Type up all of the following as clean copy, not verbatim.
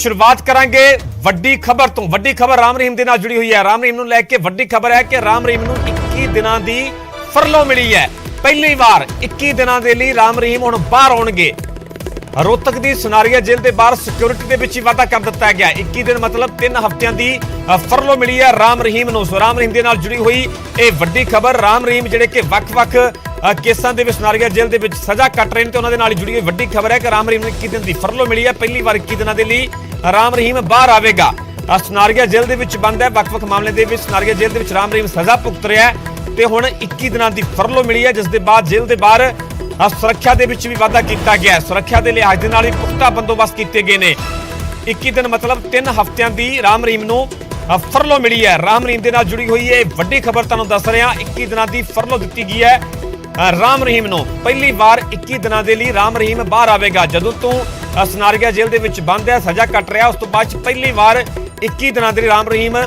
शुरुआत करांगे ਵੱਡੀ ਖਬਰ ਤੋਂ। ਵੱਡੀ ਖਬਰ ਰਾਮ ਰਹੀਮ ਦੇ ਨਾਲ ਜੁੜੀ ਹੋਈ ਹੈ। ਰਾਮ ਰਹੀਮ ਨੂੰ ਲੈ ਕੇ ਵੱਡੀ ਖਬਰ ਹੈ ਕਿ ਰਾਮ ਰਹੀਮ ਨੂੰ 21 ਦਿਨਾਂ ਦੀ ਫਰਲੋ ਮਿਲੀ ਹੈ। ਪਹਿਲੀ ਵਾਰ 21 ਦਿਨਾਂ ਦੇ ਲਈ ਰਾਮ ਰਹੀਮ ਹੁਣ ਬਾਹਰ ਆਉਣਗੇ। रोहतक की सुनारिया जेल के बाहर सिक्योरिटी के विच वाधा कर दिता गया। 21 दिन मतलब 3 हफ्तियां की फरलो मिली है राम रहीम नूं। सो राम रहीम के नाल जुड़ी हुई ये वड्डी खबर। राम रहीम जिहड़े कि वख-वख केसां दे विच सुनारिया जेल के विच सज़ा कट रहे हैं तो उन्हां दे नाल जुड़ी हुई वड्डी खबर है कि राम रहीम नूं 21 दिन की फरलो मिली है। पहली बार 21 दिनों के लिए राम रहीम बाहर आवेगा। सुनारिया जेल के विच बंद है। वख-वख मामले के विच सुनारिया जेल के विच राम रहीम सज़ा भुगत रहा है तो हुण 21 दिनों की फरलो मिली है, जिस दे बाद जेल के बाहर सुरक्षा के भी वाधा किया गया। सुरक्षा के लिहाज के नाल पुख्ता बंदोबस्त किए गए ने। 21 दिन मतलब 3 हफ्तियां की राम रहीम नूं फरलो मिली है। राम रहीम के नाल जुड़ी हुई है वड्डी खबर तुहानूं दस रहे हैं। 21 दिनों की फरलो दी गई है राम रहीम नूं। पहली बार 21 दिनों के लिए राम रहीम बाहर आवेगा। जदों तो सुनारिया जेल के विच बंद है, सज़ा कट रहा, उस तो बाद पहली बार 21 दिनों के लिए राम रहीम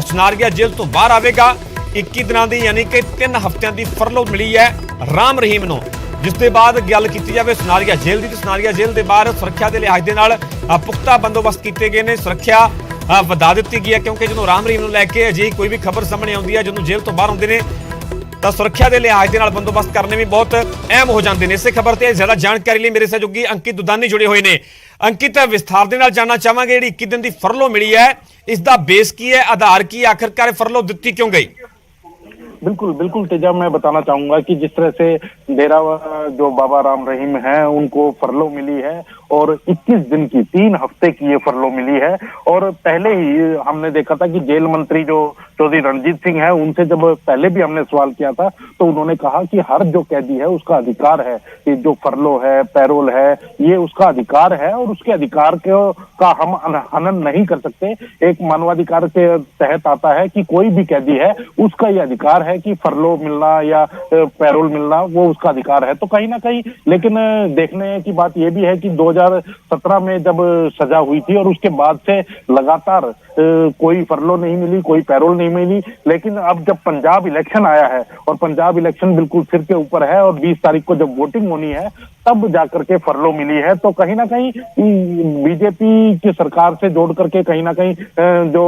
सुनारिया जेल तो बाहर आवेगा। 21 दिनों की यानी कि 3 हफ्तियां की फरलो मिली है राम रहीम नूं। जिस के बाद गल की जाए सुनारिया जेल की, तो सुनारिया जेल के बाहर सुरक्षा के लिहाज के नाल पुख्ता बंदोबस्त किए गए हैं। सुरक्षा वधा दी गई है क्योंकि जो राम रहीम नूं लैके अजिही कोई भी खबर सामने आती है, जो जेल तो बाहर आते हैं तो सुरक्षा के लिहाज के नाल बंदोबस्त करने भी बहुत अहम हो जाते हैं। इस खबर से ज़्यादा जानकारी लिए मेरे सहयोगी अंकित दुदानी जुड़े हुए हैं। अंकित, विस्तार के नाल जानना चाहांगे जी 21 दिन की फरलो मिली है, इसका बेस की है, आधार की, आखिरकार फरलो दी क्यों गई? बिल्कुल बिल्कुल तेजा, मैं बताना चाहूंगा कि जिस तरह से डेरा जो बाबा राम रहीम हैं उनको फरलो मिली है और 21 दिन की 3 हफ्ते की ये फरलो मिली है। और पहले ही हमने देखा था कि जेल मंत्री जो चौधरी रणजीत सिंह है उनसे जब पहले भी हमने सवाल किया था तो उन्होंने कहा कि हर जो कैदी है उसका अधिकार है कि जो फरलो है, पैरोल है, ये उसका अधिकार है और उसके अधिकार का हम हनन नहीं कर सकते। एक मानवाधिकार के तहत आता है कि कोई भी कैदी है उसका ये अधिकार है कि फरलो मिलना या पैरोल मिलना वो उसका अधिकार है। तो कहीं ना कहीं लेकिन देखने की बात यह भी है कि 2017 में जब सजा हुई थी और उसके बाद से लगातार कोई फरलो नहीं मिली, कोई पैरोल नहीं मिली। लेकिन अब जब पंजाब इलेक्शन आया है और पंजाब इलेक्शन बिल्कुल सिर के ऊपर है और 20 तारीख को जब वोटिंग होनी है तब जाकर के फरलो मिली है। तो कहीं ना कहीं बीजेपी की सरकार से जोड़ करके कहीं ना कहीं जो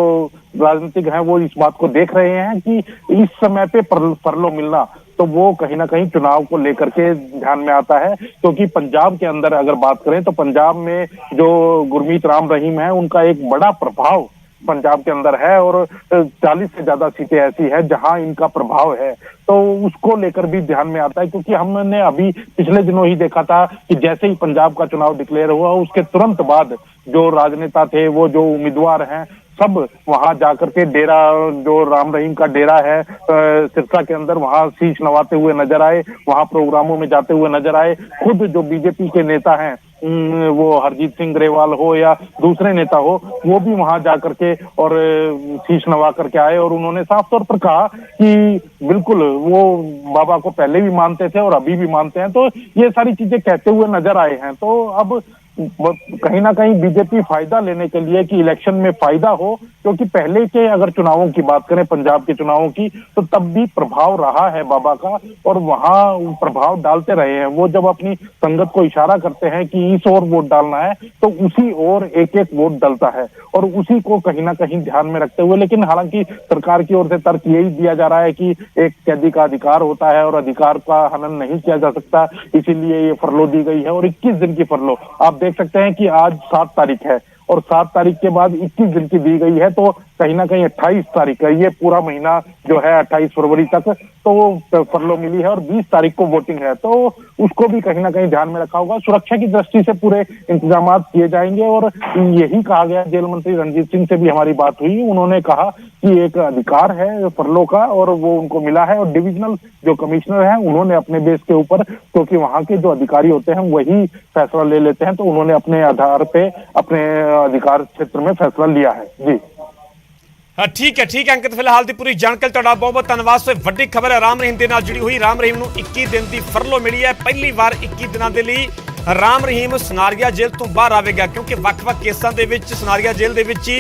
राजनीतिक हैं वो इस बात को देख रहे हैं कि इस समय पे फरलो मिलना तो वो कहीं ना कहीं चुनाव को लेकर के ध्यान में आता है। क्योंकि पंजाब के अंदर अगर बात करें तो पंजाब में जो गुरमीत राम रहीम है उनका एक बड़ा प्रभाव पंजाब के अंदर है और 40 से ज्यादा सीटें ऐसी है जहां इनका प्रभाव है, तो उसको लेकर भी ध्यान में आता है। क्योंकि हमने अभी पिछले दिनों ही देखा था कि जैसे ही पंजाब का चुनाव डिक्लेयर हुआ उसके तुरंत बाद जो राजनेता थे, वो जो उम्मीदवार हैं, सब वहां जाकर के डेरा जो राम रहीम का डेरा है सिरसा के अंदर वहां शीश नवाते हुए नजर आए, वहां प्रोग्रामों में जाते हुए नजर आए। खुद जो बीजेपी के नेता हैं वो हरजीत सिंह ग्रेवाल हो या दूसरे नेता हो, वो भी वहां जाकर के और शीश नवा करके आए और उन्होंने साफ तौर पर कहा कि बिल्कुल वो बाबा को पहले भी मानते थे और अभी भी मानते हैं। तो ये सारी चीजें कहते हुए नजर आए हैं। तो अब कहीं ना कहीं बीजेपी फायदा लेने के लिए कि इलेक्शन में फायदा हो, क्योंकि पहले के अगर चुनावों की बात करें पंजाब के चुनावों की तो तब भी प्रभाव रहा है बाबा का और वहां प्रभाव डालते रहे हैं। वो जब अपनी संगत को इशारा करते हैं कि इस ओर वोट डालना है तो उसी ओर एक एक वोट डलता है और उसी को कहीं ना कहीं ध्यान में रखते हुए, लेकिन हालांकि सरकार की ओर से तर्क यही दिया जा रहा है कि एक कैदी का अधिकार होता है और अधिकार का हनन नहीं किया जा सकता, इसीलिए ये फरलो दी गई है। और 21 दिन की फरलो आप देख सकते हैं कि आज 7 तारीख है और 7 तारीख के बाद 21 दिन की दी गई है, तो कहीं ना कहीं 28 तारीख है, ये पूरा महीना जो है 28 फरवरी तक तो फरलो मिली है और 20 तारीख को वोटिंग है, तो उसको भी कहीं ना कहीं ध्यान में रखा होगा। सुरक्षा की दृष्टि से पूरे इंतजाम किए जाएंगे और यही कहा गया, जेल मंत्री रणजीत सिंह से भी हमारी बात हुई, उन्होंने कहा कि एक अधिकार है फरलो का और वो उनको मिला है और डिविजनल जो कमिश्नर हैं उन्होंने अपने बेस के ऊपर, क्योंकि वहां के जो अधिकारी होते हैं वही फैसला ले लेते हैं, तो उन्होंने अपने आधार पे अपने अधिकार क्षेत्र में फैसला लिया है। जी ठीक है अंकित, फिलहाल की पूरी जानकारी तुहाडा बहुत बहुत धन्यवाद। सो वड्डी खबर है राम रहीम के नाल जुड़ी हुई। राम रहीम नूं 21 दिन की फरलो मिली है। पहली बार 21 दिनों के लिए राम रहीम सुनारिया जेल तो बाहर आवेगा क्योंकि वख-वख केसां दे विच सुनारिया जेल दे विच ही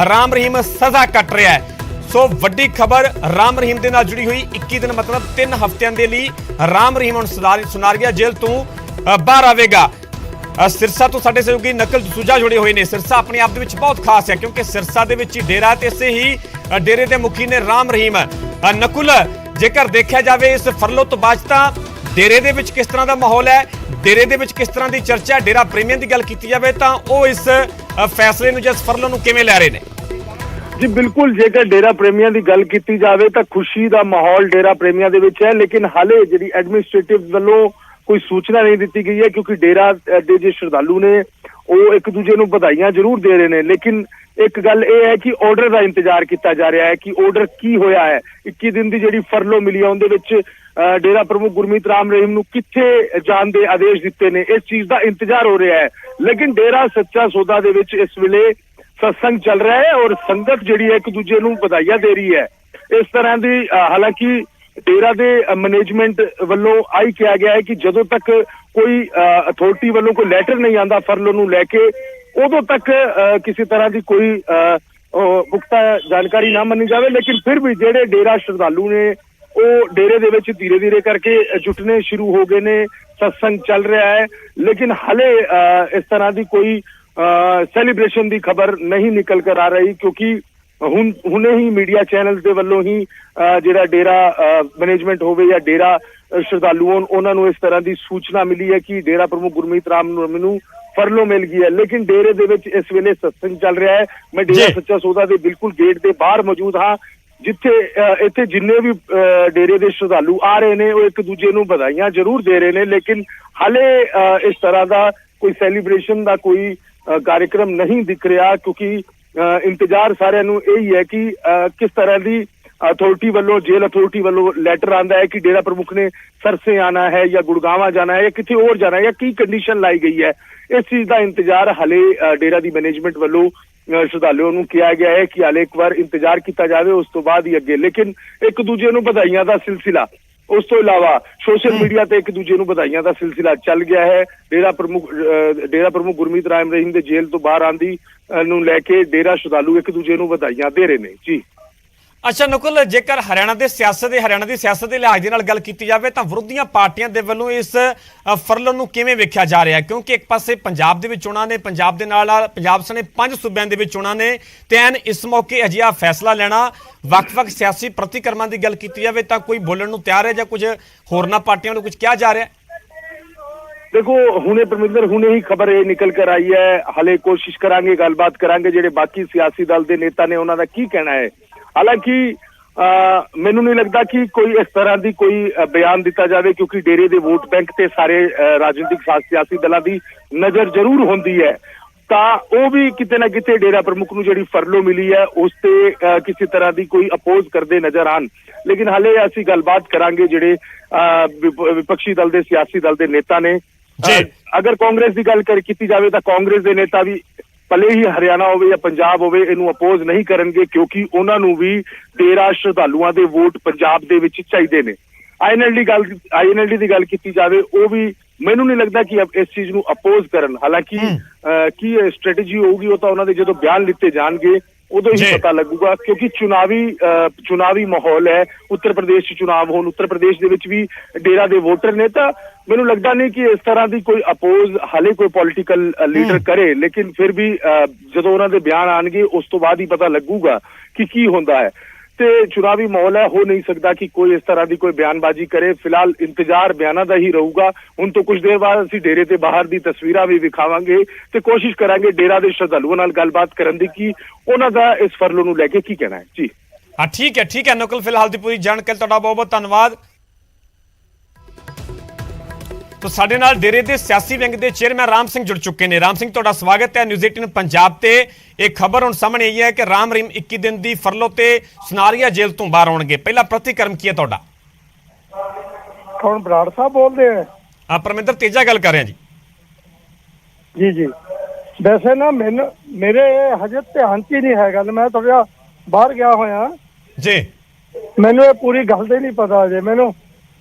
राम रहीम सज़ा कट रहा है। सो वड्डी खबर राम रहीम के नाल जुड़ी हुई। 21 दिन मतलब 3 हफ्तियां के लिए राम रहीम हुण सुनारिया जेल तो बाहर आवेगा। ਸਿਰਸਾ ਤੋਂ ਸਾਡੇ ਸਹਿਯੋਗੀ ਨਕਲ ਦਸੂਜਾ ਜੁੜੇ ਹੋਏ ਨੇ। ਸਿਰਸਾ ਆਪਣੇ ਆਪ ਦੇ ਵਿੱਚ ਬਹੁਤ ਖਾਸ ਹੈ ਕਿਉਂਕਿ ਸਿਰਸਾ ਦੇ ਵਿੱਚ ਹੀ ਡੇਰਾ ਤੇ ਇਸੇ ਹੀ ਡੇਰੇ ਦੇ ਮੁਖੀ ਨੇ ਰਾਮ ਰਹੀਮ। ਨਕੁਲ, ਜੇਕਰ ਦੇਖਿਆ ਜਾਵੇ ਇਸ ਫਰਲੋ ਤੋਂ ਬਾਅਦ ਤਾਂ ਡੇਰੇ ਦੇ ਵਿੱਚ ਕਿਸ ਤਰ੍ਹਾਂ ਦਾ ਮਾਹੌਲ ਹੈ, ਡੇਰੇ ਦੇ ਵਿੱਚ ਕਿਸ ਤਰ੍ਹਾਂ ਦੀ ਚਰਚਾ ਹੈ, ਡੇਰਾ ਪ੍ਰੇਮੀਆਂ ਦੀ ਗੱਲ ਕੀਤੀ ਜਾਵੇ ਤਾਂ ਉਹ ਇਸ ਫੈਸਲੇ ਨੂੰ ਜਾਂ ਇਸ ਫਰਲੋ ਨੂੰ ਕਿਵੇਂ ਲੈ ਰਹੇ ਨੇ? ਜੀ ਬਿਲਕੁਲ, ਜੇਕਰ ਡੇਰਾ ਪ੍ਰੇਮੀਆਂ ਦੀ ਗੱਲ ਕੀਤੀ ਜਾਵੇ ਤਾਂ ਖੁਸ਼ੀ ਦਾ ਮਾਹੌਲ ਡੇਰਾ ਪ੍ਰੇਮੀਆਂ ਦੇ ਵਿੱਚ ਹੈ, ਲੇਕਿਨ ਹਾਲੇ ਜਿਹੜੀ ਐਡਮਿਨਿਸਟ੍ਰੇਟਿਵ ਵੱਲੋਂ ਕੋਈ ਸੂਚਨਾ ਨਹੀਂ ਦਿੱਤੀ ਗਈ ਹੈ ਕਿਉਂਕਿ ਡੇਰਾ ਦੇ ਜੇ ਸ਼ਰਧਾਲੂ ਨੇ ਉਹ ਇੱਕ ਦੂਜੇ ਨੂੰ ਵਧਾਈਆਂ ਜ਼ਰੂਰ ਦੇ ਰਹੇ ਨੇ, ਲੇਕਿਨ ਇੱਕ ਗੱਲ ਇਹ ਹੈ ਕਿ ਆਰਡਰ ਦਾ ਇੰਤਜ਼ਾਰ ਕੀਤਾ ਜਾ ਰਿਹਾ ਹੈ ਕਿ ਆਰਡਰ ਕੀ ਹੋਇਆ ਹੈ। 21 ਦਿਨ ਦੀ ਜਿਹੜੀ ਫਰਲੋ ਮਿਲੀ ਹੈ ਉਹਦੇ ਵਿੱਚ ਡੇਰਾ ਪ੍ਰਮੁੱਖ ਗੁਰਮੀਤ ਰਾਮ ਰਹੀਮ ਨੂੰ ਕਿੱਥੇ ਜਾਣ ਦੇ ਆਦੇਸ਼ ਦਿੱਤੇ ਨੇ, ਇਸ ਚੀਜ਼ ਦਾ ਇੰਤਜ਼ਾਰ ਹੋ ਰਿਹਾ ਹੈ। ਲੇਕਿਨ ਡੇਰਾ ਸੱਚਾ ਸੌਦਾ ਦੇ ਵਿੱਚ ਇਸ ਵੇਲੇ ਸਤਸੰਗ ਚੱਲ ਰਿਹਾ ਹੈ ਔਰ ਸੰਗਤ ਜਿਹੜੀ ਹੈ ਇੱਕ ਦੂਜੇ ਨੂੰ ਵਧਾਈਆਂ ਦੇ ਰਹੀ ਹੈ। ਇਸ ਤਰ੍ਹਾਂ ਦੀ ਹਾਲਾਂਕਿ ਡੇਰਾ ਦੇ ਮੈਨੇਜਮੈਂਟ ਵੱਲੋਂ ਆਈ ਕਿਹਾ ਗਿਆ ਹੈ ਕਿ ਜਦੋਂ ਤੱਕ ਕੋਈ ਅਥਾਰਟੀ ਵੱਲੋਂ ਕੋਈ ਲੈਟਰ ਨਹੀਂ ਆਉਂਦਾ ਫਰਲੋ ਨੂੰ ਲੈ ਕੇ, ਉਦੋਂ ਤੱਕ ਕਿਸੇ ਤਰ੍ਹਾਂ ਦੀ ਕੋਈ ਪੁਖਤਾ ਜਾਣਕਾਰੀ ਨਾ ਮੰਨੀ ਜਾਵੇ। ਲੇਕਿਨ ਫਿਰ ਵੀ ਜਿਹੜੇ ਡੇਰਾ ਸ਼ਰਧਾਲੂ ਨੇ ਉਹ ਡੇਰੇ ਦੇ ਵਿੱਚ ਧੀਰੇ ਧੀਰੇ ਕਰਕੇ ਜੁਟਨੇ ਸ਼ੁਰੂ ਹੋ ਗਏ ਨੇ, ਸਤਸੰਗ ਚੱਲ ਰਿਹਾ ਹੈ, ਲੇਕਿਨ ਹਲੇ ਇਸ ਤਰ੍ਹਾਂ ਦੀ ਕੋਈ ਸੈਲੀਬ੍ਰੇਸ਼ਨ ਦੀ ਖਬਰ ਨਹੀਂ ਨਿਕਲ ਕਰ ਆ ਰਹੀ ਕਿਉਂਕਿ ਹੁਣੇ ਹੀ ਮੀਡੀਆ ਚੈਨਲਸ ਦੇ ਵੱਲੋਂ ਹੀ ਜਿਹੜਾ ਡੇਰਾ ਮੈਨੇਜਮੈਂਟ ਹੋਵੇ ਜਾਂ ਡੇਰਾ ਸ਼ਰਧਾਲੂ ਹੋਣ ਉਹਨਾਂ ਨੂੰ ਇਸ ਤਰ੍ਹਾਂ ਦੀ ਸੂਚਨਾ ਮਿਲੀ ਹੈ ਕਿ ਡੇਰਾ ਪ੍ਰਮੁੱਖ ਗੁਰਮੀਤ ਰਾਮ ਨੂੰ ਫਰਲੋ ਮਿਲ ਗਈ ਹੈ, ਲੇਕਿਨ ਡੇਰੇ ਦੇ ਵਿੱਚ ਇਸ ਵੇਲੇ ਸਤਸੰਗ ਚੱਲ ਰਿਹਾ ਹੈ। ਮੈਂ ਡੇਰਾ ਸੱਚਾ ਸੌਦਾ ਦੇ ਬਿਲਕੁਲ ਗੇਟ ਦੇ ਬਾਹਰ ਮੌਜੂਦ ਹਾਂ, ਜਿੱਥੇ ਇੱਥੇ ਜਿੰਨੇ ਵੀ ਡੇਰੇ ਦੇ ਸ਼ਰਧਾਲੂ ਆ ਰਹੇ ਨੇ ਉਹ ਇੱਕ ਦੂਜੇ ਨੂੰ ਵਧਾਈਆਂ ਜ਼ਰੂਰ ਦੇ ਰਹੇ ਨੇ, ਲੇਕਿਨ ਹਾਲੇ ਇਸ ਤਰ੍ਹਾਂ ਦਾ ਕੋਈ ਸੈਲੀਬ੍ਰੇਸ਼ਨ ਦਾ ਕੋਈ कार्यक्रम नहीं दिख रहा क्योंकि इंतजार सारे यही है कि किस तरह की अथॉरिटी वालों जेल अथॉरिटी वालों लैटर आता है कि डेरा प्रमुख ने सरसे आना है या गुड़गावा जाना है या किसी और जाना है या की कंडीशन लाई गई है, इस चीज का इंतजार हाले डेरा दी मैनेजमेंट वालों श्रद्धालुओं को किया गया है कि हाले एक बार इंतजार किया जाए उस तो बाद ही अगे। लेकिन एक दूजे को बधाइयां का सिलसिला उस तो इलावा सोशल मीडिया ते एक दूजे ਨੂੰ ਵਧਾਈਆਂ ਦਾ ਸਿਲਸਿਲਾ ਚੱਲ ਗਿਆ ਹੈ। ਡੇਰਾ ਪ੍ਰਮੁੱਖ ਗੁਰਮੀਤ ਰਾਮ ਰਹੀਮ ਦੇ ਜੇਲ੍ਹ ਤੋਂ ਬਾਹਰ ਆਂਦੀ ਨੂੰ ਲੈ ਕੇ ਡੇਰਾ ਸ਼ਰਧਾਲੂ ਇੱਕ ਦੂਜੇ ਨੂੰ ਵਧਾਈਆਂ ਦੇ ਰਹੇ ਨੇ ਜੀ। ਅੱਛਾ ਨਕੁਲ, ਜੇਕਰ ਹਰਿਆਣਾ ਦੀ ਸਿਆਸਤ ਦੇ ਲਿਹਾਜ਼ ਦੇ ਨਾਲ ਗੱਲ ਕੀਤੀ ਜਾਵੇ ਤਾਂ ਵਿਰੋਧੀਆਂ ਪਾਰਟੀਆਂ ਦੇ ਵੱਲੋਂ ਇਸ ਫਰਲੋ ਨੂੰ ਕਿਵੇਂ ਵੇਖਿਆ ਜਾ ਰਿਹਾ ਕਿਉਂਕਿ ਇੱਕ ਪਾਸੇ ਪੰਜਾਬ ਦੇ ਵਿੱਚ ਚੋਣਾਂ ਨੇ, ਪੰਜਾਬ ਦੇ ਨਾਲ ਪੰਜਾਬ ਸਣੇ 5 ਸੂਬਿਆਂ ਦੇ ਵਿੱਚ ਚੋਣਾਂ ਨੇ ਤੇ ਐਨ ਇਸ ਮੌਕੇ ਅਜਿਹਾ ਫੈਸਲਾ ਲੈਣਾ ਵੱਖ-ਵੱਖ ਸਿਆਸੀ ਪ੍ਰਤੀਕਰਮਾਂ ਦੀ ਗੱਲ ਕੀਤੀ ਜਾਵੇ ਤਾਂ ਕੋਈ ਬੋਲਣ ਨੂੰ ਤਿਆਰ ਹੈ ਜਾਂ ਕੁਝ ਹੋਰਨਾਂ ਪਾਰਟੀਆਂ ਨੂੰ ਕੁਝ ਕਿਹਾ ਜਾ ਰਿਹਾ? देखो हुणे परमिंदर हुणे ही खबर ये निकल कर आई है, हाले कोशिश करांगे गलबात करांगे जेडे बाकी सियासी दल के नेता ने उन्होंने की कहना है। हालांकि मैनू नहीं लगता कि कोई इस तरह की कोई बयान दिता जाए क्योंकि डेरे के वोट बैंक से सारे राजनीतिक सियासी दलों की नज़र जरूर होंदी है, तो वो भी किते ना किते डेरा प्रमुख नूं जिहड़ी फरलो मिली है उस ते किसी तरह की कोई अपोज करते नजर आन। लेकिन हाले असीं गलबात करांगे जिहड़े विपक्षी दल के सियासी दल के नेता ने। अगर कांग्रेस की गल की जाए तो कांग्रेस के नेता भी भले ही हरियाणा हो या पंजाब हो इनू अपोज नहीं करेंगे क्योंकि उन्होंने भी डेरा श्रद्धालुओं के वोट पंजाब दे विच चाहिए ने। INLD की गल की जाए वो भी मैनू नहीं लगता कि इस चीज नू अपोज करन। हालांकि की स्ट्रेटेजी होगी वो तो उन्होंने जो बयान लिते जाएंगे उदों ही पता लगूगा क्योंकि चुनावी माहौल है। उत्तर प्रदेश चुनाव होन, उत्तर प्रदेश दे विच भी डेरा दे वोटर ने, तो मैनू लगता नहीं कि इस तरह की कोई अपोज हाले कोई पॉलिटिकल लीडर करे, लेकिन फिर भी जो उन्होंने बयान आएंगे उस तो बाद ही पता लगूगा कि की होंदा है। ते चुनावी माहौल है, हो नहीं सकता कि कोई इस तरह की कोई बयानबाजी करे। फिलहाल इंतजार बयाना का ही रहूगा। हुण तो कुछ देर बाद असीं डेरे ते बाहर दी तस्वीरां भी विखावांगे ते कोशिश करांगे डेरा दे श्रद्धालुओं नाल गलबात करन दी कि उन्हां दा इस फरलो नूं लैके की कहना है जी। हाँ ठीक है नकुल, फिलहाल दी पूरी जानकारी तुहाडा बहुत बहुत धन्नवाद। तो साडे नाल डेरे दे सियासी विंग दे चेयरमैन राम सिंह जुड़ चुके हैं। राम सिंह तुहाडा स्वागत है न्यूज़ 18 पंजाब ते। एक खबर हुण सामने आई है कि राम रहीम 21 दिन की फरलो ते सुनारिया जेल तो बाहर आउणगे, पहला प्रतिक्रम की है तुहाडा? कौन बराड़ साहब बोल रहे हैं? हाँ परमिंदर तेजा गल कर रहे हैं जी। जी वैसे ना मेरे हजे ध्यान च ही नहीं है गल, मैं थोड़ा बाहर गया होया जी, मैनू ये पूरी गल तो नहीं पता अजे, मैनू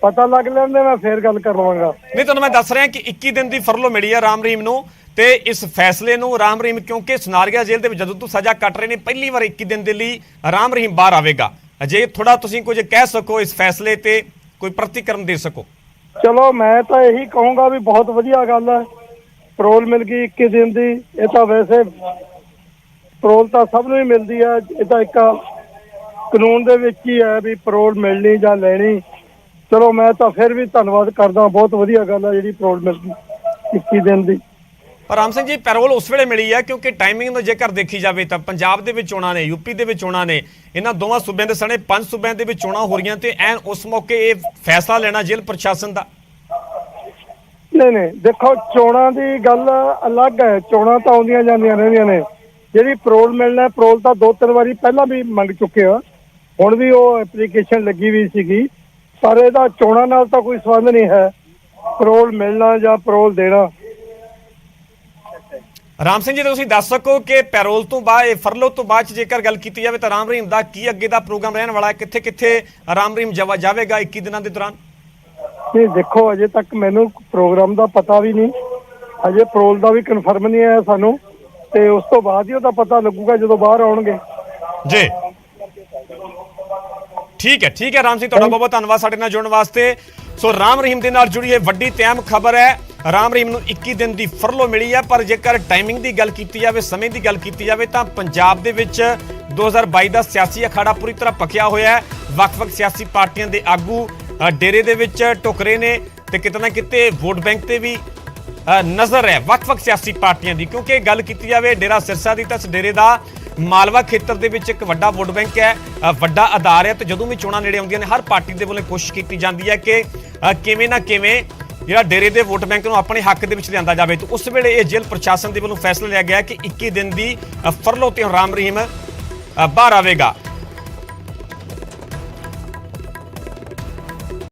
पता लग लैंदे मैं फिर गल करवांगा। नहीं तुहानूं मैं दस रहा कि 21 दिन की फरलो मिली है राम रहीम नूं ते इस फैसले नूं राम रहीम क्योंकि सुनारिया जेल दे विच जदों तों सज़ा कट रहे ने पहली बार 21 दिन दे लई राम रहीम बाहर आवेगा। अजे थोड़ा तुसीं कुछ कह सको इस फैसले ते कोई प्रतिक्रम दे सको? चलो मैं तो यही कहूँगा भी बहुत वधिया गल है ਪਰੋਲ ਮਿਲ ਗਈ 21 ਦਿਨ ਦੀ। ਇਹ ਤਾਂ ਵੈਸੇ ਪਰੋਲ ਤਾਂ ਸਭ ਨੂੰ ਹੀ ਮਿਲਦੀ ਹੈ, ਇਹ ਤਾਂ ਇੱਕ ਕਾਨੂੰਨ ਦੇ ਵਿੱਚ ਹੀ ਹੈ ਵੀ ਪਰੋਲ ਮਿਲਣੀ ਜਾਂ ਲੈਣੀ। ਚਲੋ ਮੈਂ ਤਾਂ ਫਿਰ ਵੀ ਧੰਨਵਾਦ ਕਰਦਾ, ਬਹੁਤ ਵਧੀਆ ਗੱਲ ਹੈ ਜਿਹੜੀ ਪਰੋਲ ਮਿਲ ਗਈ 21 ਦਿਨ ਦੀ। ਪਰ ਰਾਮ ਸਿੰਘ ਜੀ, ਪੈਰੋਲ ਉਸ ਵੇਲੇ ਮਿਲੀ ਹੈ ਕਿਉਂਕਿ ਟਾਈਮਿੰਗ ਨੂੰ ਜੇਕਰ ਦੇਖੀ ਜਾਵੇ ਤਾਂ ਪੰਜਾਬ ਦੇ ਵਿੱਚ ਚੋਣਾਂ ਨੇ, ਯੂਪੀ ਦੇ ਵਿੱਚ ਚੋਣਾਂ ਨੇ, ਇਹਨਾਂ ਦੋਵਾਂ ਸੂਬਿਆਂ ਦੇ ਸਣੇ 5 ਸੂਬਿਆਂ ਦੇ ਵਿੱਚ ਚੋਣਾਂ ਹੋ ਰਹੀਆਂ ਤੇ ਐਨ ਉਸ ਮੌਕੇ ਇਹ ਫੈਸਲਾ ਲੈਣਾ ਜੇਲ੍ਹ ਪ੍ਰਸ਼ਾਸਨ ਦਾ। ਨਹੀਂ ਦੇਖੋ, ਚੋਣਾਂ ਦੀ ਗੱਲ ਅਲੱਗ ਹੈ, ਚੋਣਾਂ ਤਾਂ ਆਉਂਦੀਆਂ ਜਾਂਦੀਆਂ ਰਹਿੰਦੀਆਂ ਨੇ। ਜਿਹੜੀ ਪਰੋਲ ਮਿਲਣਾ, ਪਰੋਲ ਤਾਂ 2-3 ਵਾਰੀ ਪਹਿਲਾਂ ਵੀ ਮੰਗ ਚੁੱਕੇ ਆ, ਹੁਣ ਵੀ ਉਹ ਐਪਲੀਕੇਸ਼ਨ ਲੱਗੀ ਵੀ ਸੀਗੀ, ਪਰ ਇਹਦਾ ਚੋਣਾਂ ਨਾਲ ਤਾਂ ਕੋਈ ਸੰਬੰਧ ਨਹੀਂ ਹੈ, ਪਰੋਲ ਮਿਲਣਾ ਜਾਂ ਪਰੋਲ ਦੇਣਾ। ਰਾਮ ਸਿੰਘ ਜੀ, ਤੁਸੀਂ ਦੱਸ ਸਕੋ ਕਿ ਪੈਰੋਲ ਤੋਂ ਬਾਅਦ, ਫਰਲੋ ਤੋਂ ਬਾਅਦ ਜੇਕਰ ਗੱਲ ਕੀਤੀ ਜਾਵੇ ਤਾਂ ਰਾਮ ਰਹੀਮ ਦਾ ਕੀ ਅੱਗੇ ਦਾ ਪ੍ਰੋਗਰਾਮ ਰਹਿਣ ਵਾਲਾ ਹੈ? ਕਿੱਥੇ ਕਿੱਥੇ ਰਾਮ ਰਹੀਮ ਜਾਵੇਗਾ 21 ਦਿਨਾਂ ਦੇ ਦੌਰਾਨ? ਨਹੀਂ ਦੇਖੋ, ਅਜੇ ਤੱਕ ਮੈਨੂੰ ਪ੍ਰੋਗਰਾਮ ਦਾ ਪਤਾ ਵੀ ਨਹੀਂ, ਅਜੇ ਪਰੋਲ ਦਾ ਵੀ ਕਨਫਰਮ ਨਹੀਂ ਆਇਆ ਸਾਨੂੰ, ਤੇ ਉਸ ਤੋਂ ਬਾਅਦ ਹੀ ਉਹਦਾ ਪਤਾ ਲੱਗੂਗਾ ਜਦੋਂ ਬਾਹਰ ਆਉਣਗੇ ਜੀ। ਠੀਕ ਹੈ ਰਾਮ ਸਿੰਘ, ਤੁਹਾਡਾ ਬਹੁਤ ਬਹੁਤ ਧੰਨਵਾਦ ਸਾਡੇ ਨਾਲ ਜੁੜਨ ਵਾਸਤੇ। ਸੋ ਰਾਮ ਰਹੀਮ ਦੇ ਨਾਲ ਜੁੜੀ ਇਹ ਵੱਡੀ ਤਹਿਮ ਖਬਰ ਹੈ। ਰਾਮ ਰਹੀਮ ਨੂੰ 21 ਦਿਨ ਦੀ ਫਰਲੋ ਮਿਲੀ ਹੈ, ਪਰ ਜੇਕਰ ਟਾਈਮਿੰਗ ਦੀ ਗੱਲ ਕੀਤੀ ਜਾਵੇ, ਸਮੇਂ ਦੀ ਗੱਲ ਕੀਤੀ ਜਾਵੇ ਤਾਂ ਪੰਜਾਬ ਦੇ ਵਿੱਚ 2022 ਦਾ ਸਿਆਸੀ ਅਖਾੜਾ ਪੂਰੀ ਤਰ੍ਹਾਂ ਪੱਕਿਆ ਹੋਇਆ ਹੈ। ਵੱਖ-ਵੱਖ ਸਿਆਸੀ ਪਾਰਟੀਆਂ ਦੇ ਆਗੂ ਡੇਰੇ ਦੇ ਵਿੱਚ ਟੁਕਰੇ ਨੇ ਤੇ ਕਿਤੇ ਨਾ ਕਿਤੇ ਵੋਟ ਬੈਂਕ ਤੇ ਵੀ ਨਜ਼ਰ ਹੈ ਵੱਖ-ਵੱਖ ਸਿਆਸੀ ਪਾਰਟੀਆਂ ਦੀ, ਕਿਉਂਕਿ ਗੱਲ ਕੀਤੀ ਜਾਵੇ ਡੇਰਾ ਸਿਰਸਾ ਦੀ ਤਾਂ ਇਸ ਡੇਰੇ ਦਾ ਮਾਲਵਾ ਖੇਤਰ ਦੇ ਵਿੱਚ ਇੱਕ ਵੱਡਾ ਵੋਟ ਬੈਂਕ ਹੈ, ਵੱਡਾ ਆਧਾਰ ਹੈ। ਤੇ ਜਦੋਂ ਵੀ ਚੋਣਾਂ ਨੇੜੇ ਆਉਂਦੀਆਂ ਨੇ ਹਰ ਪਾਰਟੀ ਦੇ ਵੱਲੋਂ ਕੋਸ਼ਿਸ਼ ਕੀਤੀ ਜਾਂਦੀ ਹੈ ਕਿ ਕਿਵੇਂ ਨਾ ਕਿਵੇਂ ਜਿਹੜਾ ਡੇਰੇ ਦੇ ਵੋਟ ਬੈਂਕ ਨੂੰ ਆਪਣੇ ਹੱਕ ਦੇ ਵਿੱਚ ਲਿਆਂਦਾ ਜਾਵੇ। ਤੇ ਉਸ ਵੇਲੇ ਇਹ ਜੇਲ੍ਹ ਪ੍ਰਸ਼ਾਸਨ ਦੇ ਵੱਲੋਂ ਫੈਸਲਾ ਲਿਆ ਗਿਆ ਕਿ 21 ਦਿਨ ਦੀ ਫਰਲੋ ਤੇ ਰਾਮ ਰਹੀਮ ਬਾਹਰ ਆਵੇਗਾ।